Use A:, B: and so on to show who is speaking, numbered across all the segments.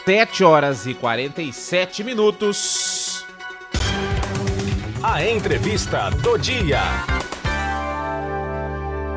A: 7h47.
B: A entrevista do dia.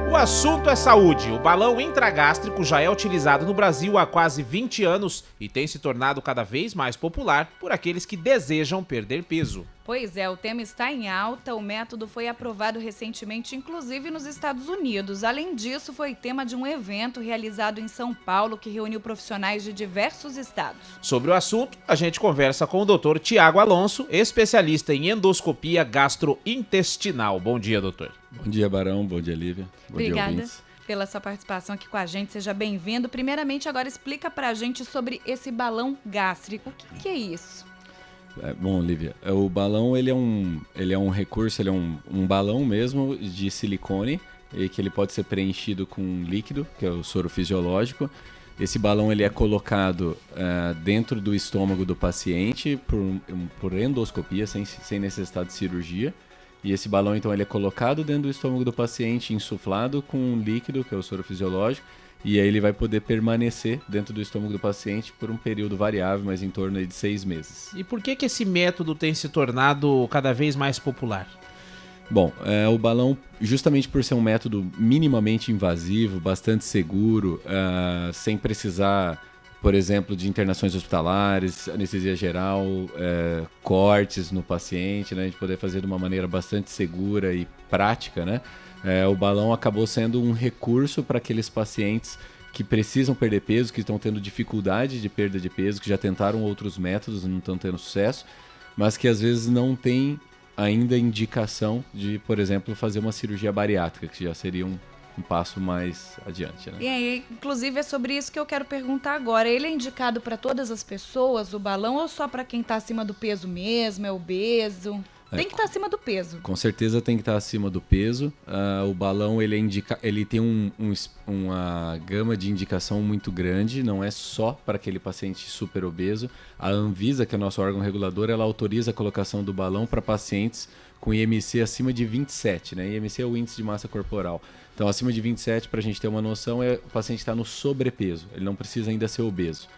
A: O assunto é saúde. O balão intragástrico já é utilizado no Brasil há quase 20 anos e tem se tornado cada vez mais popular por aqueles que desejam perder peso.
C: Pois é, o tema está em alta, o método foi aprovado recentemente, inclusive nos Estados Unidos. Além disso, foi tema de um evento realizado em São Paulo que reuniu profissionais de diversos estados.
A: Sobre o assunto, a gente conversa com o Dr. Tiago Alonso, especialista em endoscopia gastrointestinal. Bom dia, doutor.
D: Bom dia, Barão. Bom dia, Lívia. Bom
C: Obrigada
D: dia, ouvintes.
C: Pela sua participação aqui com a gente. Seja bem-vindo. Primeiramente, agora explica pra gente sobre esse balão gástrico. O que é isso?
D: Bom, Lívia, o balão ele é um recurso, ele é um balão mesmo de silicone e que ele pode ser preenchido com líquido, que é o soro fisiológico. Esse balão ele é colocado dentro do estômago do paciente por endoscopia, sem necessidade de cirurgia. E esse balão, então, ele é colocado dentro do estômago do paciente, insuflado com um líquido, que é o soro fisiológico, e aí ele vai poder permanecer dentro do estômago do paciente por um período variável, mas em torno de 6 meses.
A: E por que esse método tem se tornado cada vez mais popular?
D: Bom, o balão, justamente por ser um método minimamente invasivo, bastante seguro, sem precisar, por exemplo, de internações hospitalares, anestesia geral, cortes no paciente, né, de poder fazer de uma maneira bastante segura e prática, né? O balão acabou sendo um recurso para aqueles pacientes que precisam perder peso, que estão tendo dificuldade de perda de peso, que já tentaram outros métodos e não estão tendo sucesso, mas que às vezes não têm ainda indicação de, por exemplo, fazer uma cirurgia bariátrica, que já seria um passo mais adiante, né?
C: E aí, inclusive, é sobre isso que eu quero perguntar agora. Ele é indicado para todas as pessoas, o balão, ou só para quem está acima do peso mesmo, é obeso? Tem que estar acima do peso.
D: Com certeza tem que estar acima do peso. O balão ele tem uma gama de indicação muito grande, não é só para aquele paciente super obeso. A Anvisa, que é o nosso órgão regulador, ela autoriza a colocação do balão para pacientes com IMC acima de 27, né? IMC é o índice de massa corporal. Então, acima de 27, para a gente ter uma noção, o paciente está no sobrepeso, ele não precisa ainda ser obeso.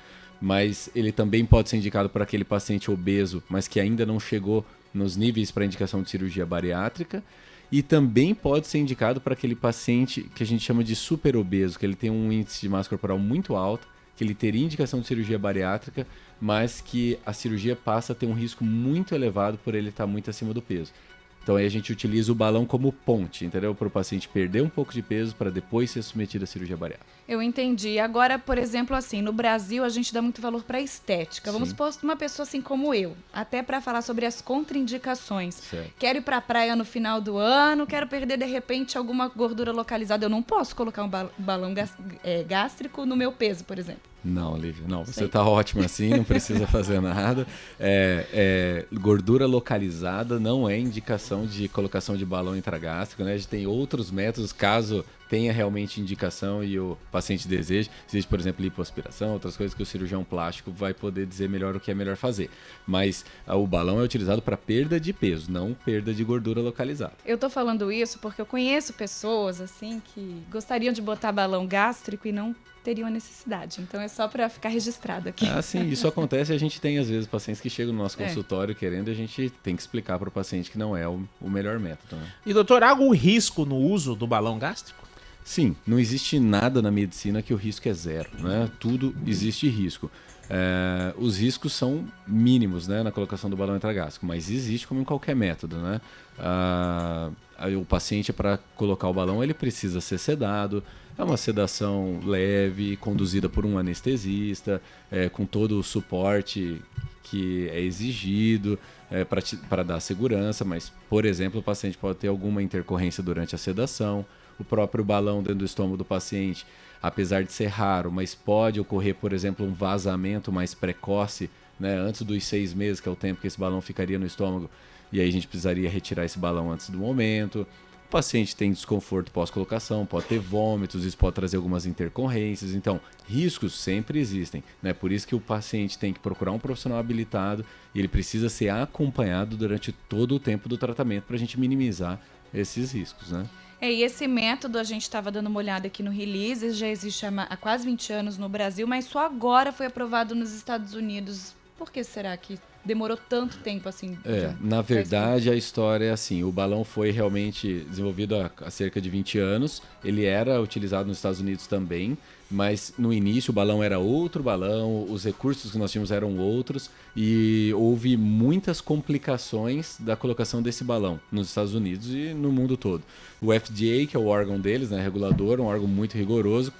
D: Mas ele também pode ser indicado para aquele paciente obeso, mas que ainda não chegou nos níveis para indicação de cirurgia bariátrica. E também pode ser indicado para aquele paciente que a gente chama de super obeso, que ele tem um índice de massa corporal muito alto, que ele teria indicação de cirurgia bariátrica, mas que a cirurgia passa a ter um risco muito elevado por ele estar muito acima do peso. Então aí a gente utiliza o balão como ponte, entendeu? Para o paciente perder um pouco de peso para depois ser submetido à cirurgia bariátrica.
C: Eu entendi. Agora, por exemplo, assim, no Brasil a gente dá muito valor para estética. Vamos supor uma pessoa assim como eu, até para falar sobre as contraindicações.
D: Certo.
C: Quero ir para a praia no final do ano, quero perder de repente alguma gordura localizada. Eu não posso colocar um balão gástrico no meu peso, por exemplo.
D: Não, Lívia, não. Você está ótima assim, não precisa fazer nada. Gordura localizada não é indicação de colocação de balão intragástrico, né? A gente tem outros métodos, caso tenha realmente indicação e o paciente deseje. Existe, por exemplo, lipoaspiração, outras coisas que o cirurgião plástico vai poder dizer melhor o que é melhor fazer. Mas o balão é utilizado para perda de peso, não perda de gordura localizada.
C: Eu tô falando isso porque eu conheço pessoas assim que gostariam de botar balão gástrico e não teriam a necessidade. Então é só para ficar registrado aqui.
D: Sim, isso acontece e a gente tem às vezes pacientes que chegam no nosso consultório querendo, a gente tem que explicar para o paciente que não é o melhor método, né?
A: E doutor, há algum risco no uso do balão gástrico?
D: Sim, não existe nada na medicina que o risco é zero, né? Tudo existe risco. Os riscos são mínimos, né, na colocação do balão intragástrico, mas existe como em qualquer método, né? O paciente, para colocar o balão, ele precisa ser sedado. É uma sedação leve, conduzida por um anestesista, com todo o suporte que é exigido para dar segurança, mas, por exemplo, o paciente pode ter alguma intercorrência durante a sedação. O próprio balão dentro do estômago do paciente, apesar de ser raro, mas pode ocorrer, por exemplo, um vazamento mais precoce, né, antes dos 6 meses, que é o tempo que esse balão ficaria no estômago, e aí a gente precisaria retirar esse balão antes do momento. O paciente tem desconforto pós-colocação, pode ter vômitos, isso pode trazer algumas intercorrências. Então, riscos sempre existem, né? Por isso que o paciente tem que procurar um profissional habilitado e ele precisa ser acompanhado durante todo o tempo do tratamento para a gente minimizar esses riscos, né?
C: E esse método, a gente estava dando uma olhada aqui no release, já existe há quase 20 anos no Brasil, mas só agora foi aprovado nos Estados Unidos. Por que será que demorou tanto tempo assim?
D: Na verdade, a história é assim, o balão foi realmente desenvolvido há cerca de 20 anos, ele era utilizado nos Estados Unidos também, mas no início o balão era outro balão, os recursos que nós tínhamos eram outros e houve muitas complicações da colocação desse balão nos Estados Unidos e no mundo todo. O FDA, que é o órgão deles, né, regulador, um órgão muito rigoroso,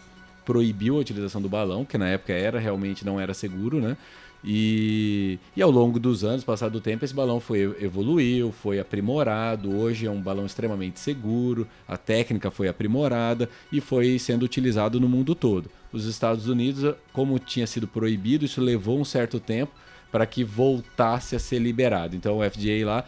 D: proibiu a utilização do balão, que na época realmente não era seguro, né? E ao longo dos anos, passado o tempo, esse balão evoluiu, foi aprimorado. Hoje é um balão extremamente seguro, a técnica foi aprimorada e foi sendo utilizado no mundo todo. Os Estados Unidos, como tinha sido proibido, isso levou um certo tempo para que voltasse a ser liberado. Então o FDA lá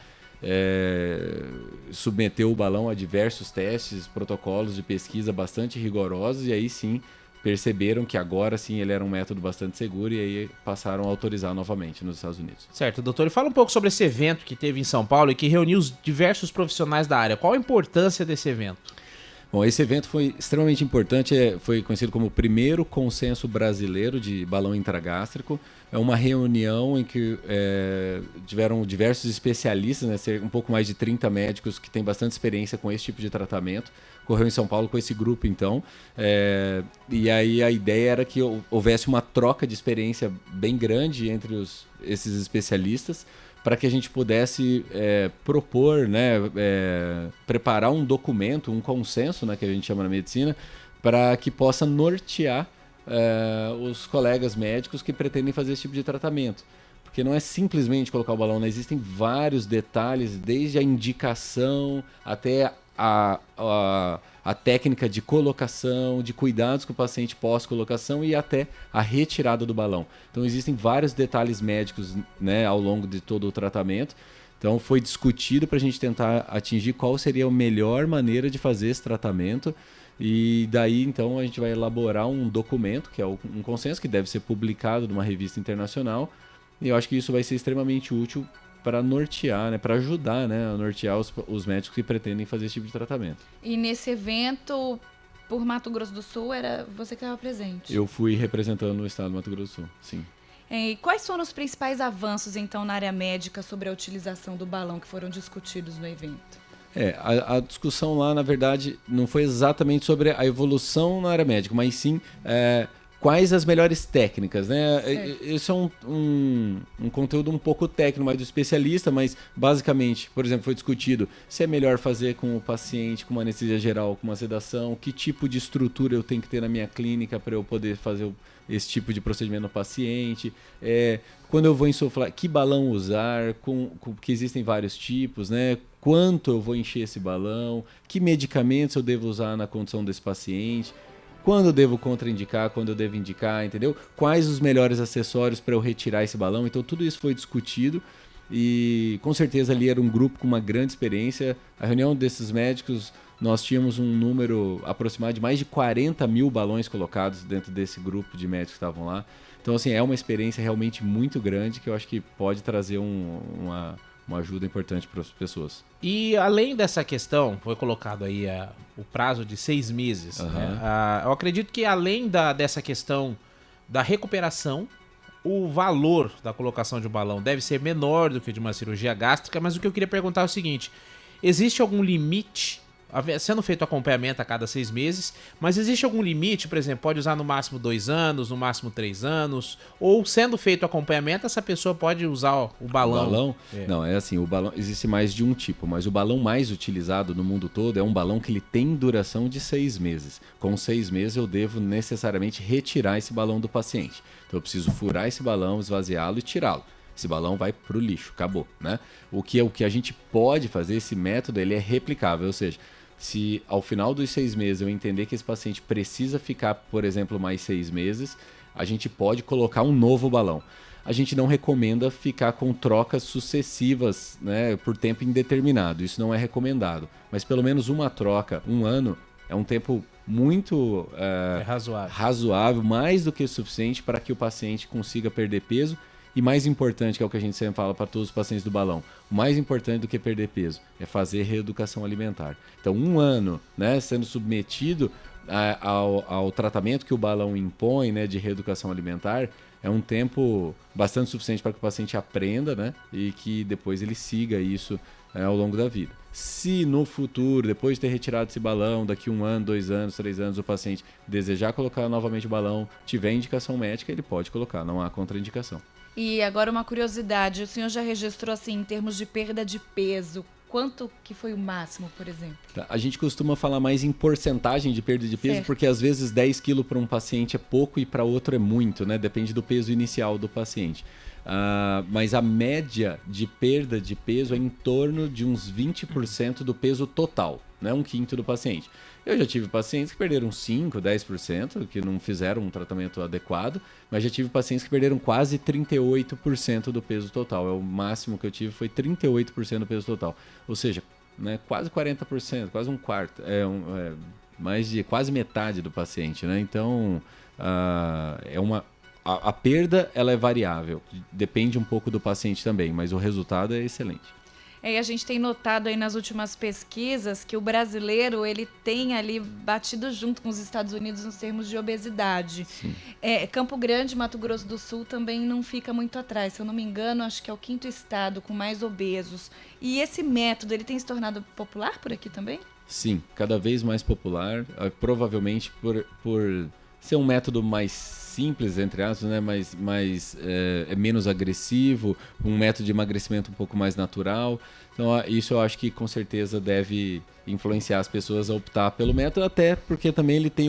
D: submeteu o balão a diversos testes, protocolos de pesquisa bastante rigorosos e aí sim perceberam que agora sim ele era um método bastante seguro e aí passaram a autorizar novamente nos Estados Unidos.
A: Certo, doutor. E fala um pouco sobre esse evento que teve em São Paulo e que reuniu os diversos profissionais da área. Qual a importância desse evento?
D: Bom, esse evento foi extremamente importante, foi conhecido como o primeiro consenso brasileiro de balão intragástrico. É uma reunião em que tiveram diversos especialistas, né, um pouco mais de 30 médicos que têm bastante experiência com esse tipo de tratamento. Ocorreu em São Paulo com esse grupo, então. E aí a ideia era que houvesse uma troca de experiência bem grande entre esses especialistas, para que a gente pudesse propor, né, preparar um documento, um consenso, né, que a gente chama na medicina, para que possa nortear os colegas médicos que pretendem fazer esse tipo de tratamento. Porque não é simplesmente colocar o balão, né? Existem vários detalhes, desde a indicação até a técnica de colocação, de cuidados com o paciente pós-colocação e até a retirada do balão. Então existem vários detalhes médicos, né, ao longo de todo o tratamento. Então foi discutido para a gente tentar atingir qual seria a melhor maneira de fazer esse tratamento. E daí então a gente vai elaborar um documento, que é um consenso que deve ser publicado numa revista internacional. E eu acho que isso vai ser extremamente útil para nortear, né, para ajudar, né, a nortear os médicos que pretendem fazer esse tipo de tratamento.
C: E nesse evento, por Mato Grosso do Sul, era você que estava presente?
D: Eu fui representando o estado do Mato Grosso do Sul, sim.
C: E quais foram os principais avanços, então, na área médica sobre a utilização do balão que foram discutidos no evento?
D: A discussão lá, na verdade, não foi exatamente sobre a evolução na área médica, mas sim quais as melhores técnicas, né? Isso é um conteúdo um pouco técnico, mais do especialista, mas basicamente, por exemplo, foi discutido se é melhor fazer com o paciente com uma anestesia geral, com uma sedação, que tipo de estrutura eu tenho que ter na minha clínica para eu poder fazer esse tipo de procedimento no paciente, quando eu vou insuflar, que balão usar, que existem vários tipos, né? Quanto eu vou encher esse balão, que medicamentos eu devo usar na condição desse paciente, quando eu devo contraindicar, quando eu devo indicar, entendeu? Quais os melhores acessórios para eu retirar esse balão? Então tudo isso foi discutido e com certeza ali era um grupo com uma grande experiência. A reunião desses médicos, nós tínhamos um número aproximado de mais de 40 mil balões colocados dentro desse grupo de médicos que estavam lá. Então assim, é uma experiência realmente muito grande que eu acho que pode trazer uma ajuda importante para as pessoas.
A: E além dessa questão, foi colocado aí o prazo de 6 meses.
D: Uhum.
A: Né? Eu acredito que além dessa questão da recuperação, o valor da colocação de um balão deve ser menor do que o de uma cirurgia gástrica, mas o que eu queria perguntar é o seguinte: existe algum limite, sendo feito acompanhamento a cada 6 meses, mas existe algum limite, por exemplo, pode usar no máximo 2 anos, no máximo 3 anos, ou sendo feito acompanhamento, essa pessoa pode usar o balão?
D: O balão? Não, é assim, o balão existe mais de um tipo, mas o balão mais utilizado no mundo todo é um balão que ele tem duração de 6 meses. Com 6 meses eu devo necessariamente retirar esse balão do paciente. Então eu preciso furar esse balão, esvaziá-lo e tirá-lo. Esse balão vai para o lixo, acabou, né? O que a gente pode fazer, esse método, ele é replicável, ou seja, se ao final dos 6 meses eu entender que esse paciente precisa ficar, por exemplo, mais 6 meses, a gente pode colocar um novo balão. A gente não recomenda ficar com trocas sucessivas, né, por tempo indeterminado, isso não é recomendado. Mas pelo menos uma troca, 1 ano, é um tempo muito
A: razoável.
D: razoável, mais do que suficiente para que o paciente consiga perder peso E mais importante, que é o que a gente sempre fala para todos os pacientes do balão, o mais importante do que perder peso é fazer reeducação alimentar. Então, 1 ano, né, sendo submetido ao tratamento que o balão impõe, né, de reeducação alimentar, é um tempo bastante suficiente para que o paciente aprenda, né, e que depois ele siga isso ao longo da vida. Se no futuro, depois de ter retirado esse balão, daqui 1 ano, 2 anos, 3 anos, o paciente desejar colocar novamente o balão, tiver indicação médica, ele pode colocar, não há contraindicação.
C: E agora uma curiosidade, o senhor já registrou assim em termos de perda de peso, quanto que foi o máximo, por exemplo?
D: A gente costuma falar mais em porcentagem de perda de peso,
C: certo,
D: porque às vezes 10 quilos para um paciente é pouco e para outro é muito, né? Depende do peso inicial do paciente. Mas a média de perda de peso é em torno de uns 20% do peso total, né? 1/5 do paciente. Eu já tive pacientes que perderam 5%, 10%, que não fizeram um tratamento adequado, mas já tive pacientes que perderam quase 38% do peso total. O máximo que eu tive foi 38% do peso total. Ou seja, né, quase 40%, quase um quarto. Mais de quase metade do paciente, né? Então, a perda ela é variável, depende um pouco do paciente também, mas o resultado é excelente.
C: E a gente tem notado aí nas últimas pesquisas que o brasileiro ele tem ali batido junto com os Estados Unidos nos termos de obesidade. Campo Grande, Mato Grosso do Sul também não fica muito atrás. Se eu não me engano, acho que é o 5º estado com mais obesos. E esse método ele tem se tornado popular por aqui também?
D: Sim, cada vez mais popular, provavelmente por ser um método mais simples, entre aspas, né? É menos agressivo, um método de emagrecimento um pouco mais natural. Então, isso eu acho que com certeza deve influenciar as pessoas a optar pelo método, até porque também ele tem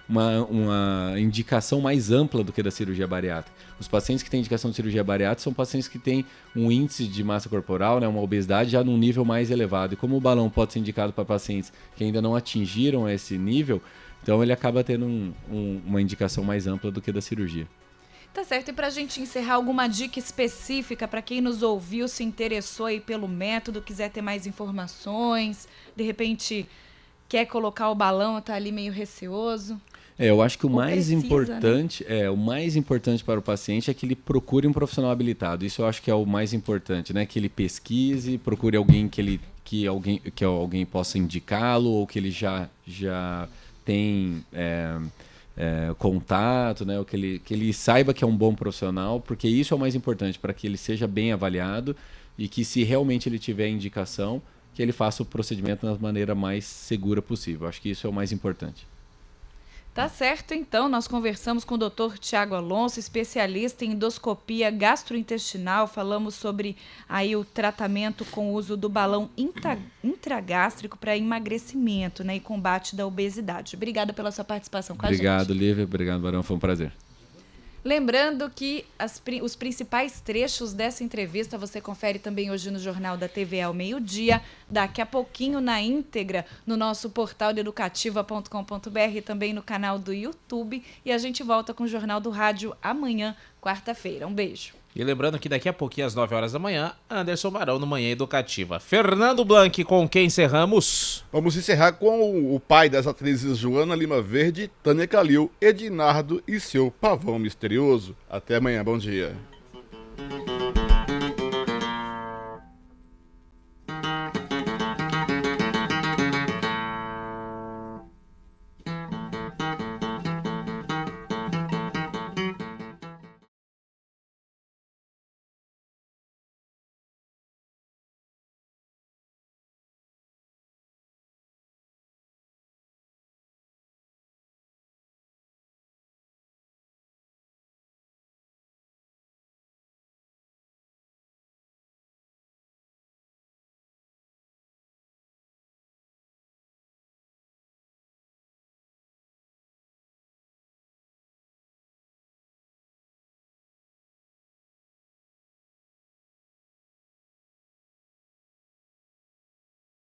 D: uma indicação mais ampla do que da cirurgia bariátrica. Os pacientes que têm indicação de cirurgia bariátrica são pacientes que têm um índice de massa corporal, né, uma obesidade já num nível mais elevado. E como o balão pode ser indicado para pacientes que ainda não atingiram esse nível, então ele acaba tendo uma indicação mais ampla do que da cirurgia.
C: Tá certo. E para a gente encerrar, alguma dica específica para quem nos ouviu, se interessou aí pelo método, quiser ter mais informações, de repente quer colocar o balão, tá ali meio receoso?
D: Eu acho que o mais importante, o mais importante para o paciente é que ele procure um profissional habilitado. Isso eu acho que é o mais importante, né? Que ele pesquise, procure alguém que alguém possa indicá-lo ou que ele já tem contato, né? Ou que ele saiba que é um bom profissional, porque isso é o mais importante para que ele seja bem avaliado e que, se realmente ele tiver indicação, que ele faça o procedimento da maneira mais segura possível. Acho que isso é o mais importante.
C: Tá certo, então, nós conversamos com o Dr. Tiago Alonso, especialista em endoscopia gastrointestinal, falamos sobre aí o tratamento com o uso do balão intragástrico para emagrecimento, né, e combate da obesidade. Obrigada pela sua participação com a gente.
D: Obrigado, Lívia, obrigado, Barão, foi um prazer.
C: Lembrando que os principais trechos dessa entrevista você confere também hoje no Jornal da TV ao meio-dia, daqui a pouquinho na íntegra no nosso portal de educativa.com.br e também no canal do YouTube. E a gente volta com o Jornal do Rádio amanhã, quarta-feira. Um beijo.
A: E lembrando que daqui a pouquinho, às 9 horas da manhã, Anderson Barão no Manhã Educativa. Fernando Blanc, com quem encerramos?
E: Vamos encerrar com o pai das atrizes Joana Lima Verde, Tânia Calil, Edinardo e seu pavão misterioso. Até amanhã, bom dia.